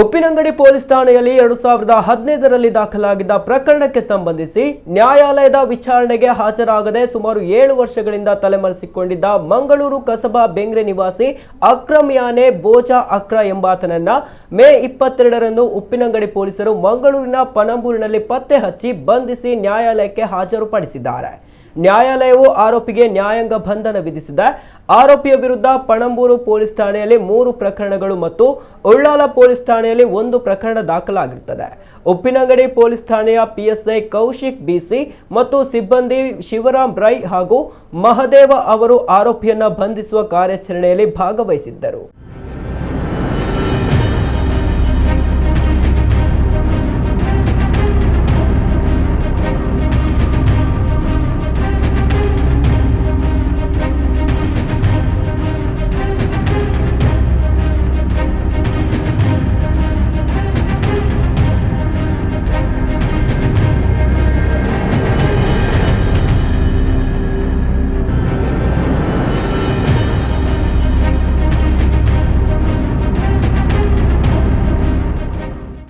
Uppinangady police ಠಾಣೆಯಲ್ಲಿ 2015ರಲ್ಲಿ ದಾಖಲಾಗಿದ್ದ ಪ್ರಕರಣಕ್ಕೆ ಸಂಬಂಧಿಸಿ ನ್ಯಾಯಾಲಯದ ವಿಚಾರಣೆಗೆ ಹಾಜರಾಗದೆ ಸುಮಾರು 7 ವರ್ಷಗಳಿಂದ ತಲೆಮರೆಸಿಕೊಂಡಿದ್ದ ಮಂಗಳೂರು ಕಸಬಾ ಬೆಂಗ್ರೆ ನಿವಾಸಿ ಅಕ್ರಮ್ ಯಾನೆ ಬೋಜಾ ಅಕ್ರ ಎಂಬಾತನನ್ನ ಮೇ 22ರಂದು ಉಪ್ಪಿನಂಗಡಿ ಪೊಲೀಸರು ಮಂಗಳೂರಿನ ಪಣಂಬೂರಿನಲ್ಲಿ ಪತ್ತೆ ಹಚ್ಚಿ ಬಂಧಿಸಿ ನ್ಯಾಯಾಲಯಕ್ಕೆ ಹಾಜರುಪಡಿಸಿದ್ದಾರೆ. ನ್ಯಾಯಾಲಯವು ಆರೋಪಿಗೆ ನ್ಯಾಯಾಂಗ ಬಂಧನ ವಿಧಿಸಿದೆ. ಆರೋಪಿಯ ವಿರುದ್ಧ ಪಣಂಬೂರು ಪೊಲೀಸ್ ಠಾಣೆಯಲ್ಲಿ 3 ಪ್ರಕರಣಗಳು ಮತ್ತು ಉಳ್ಳಾಲ ಪೊಲೀಸ್ ಠಾಣೆಯಲ್ಲಿ 1 ಪ್ರಕರಣ ದಾಖಲಾಗಿರುತ್ತದೆ. ಉಪ್ಪಿನಂಗಡಿ ಪೊಲೀಸ್ ಠಾಣೆಯ ಪಿಎಸ್ಐ ಕೌಶಿಕ್ ಬಿಸಿ ಮತ್ತು ಸಿಬ್ಬಂದಿ ಶಿವರಾಮ್ ರೈ ಹಾಗೂ ಮಹದೇವ ಅವರು ಆರೋಪಿಯನ್ನ ಬಂಧಿಸುವ ಕಾರ್ಯಾಚರಣೆಯಲ್ಲಿ ಭಾಗವಹಿಸಿದ್ದರು.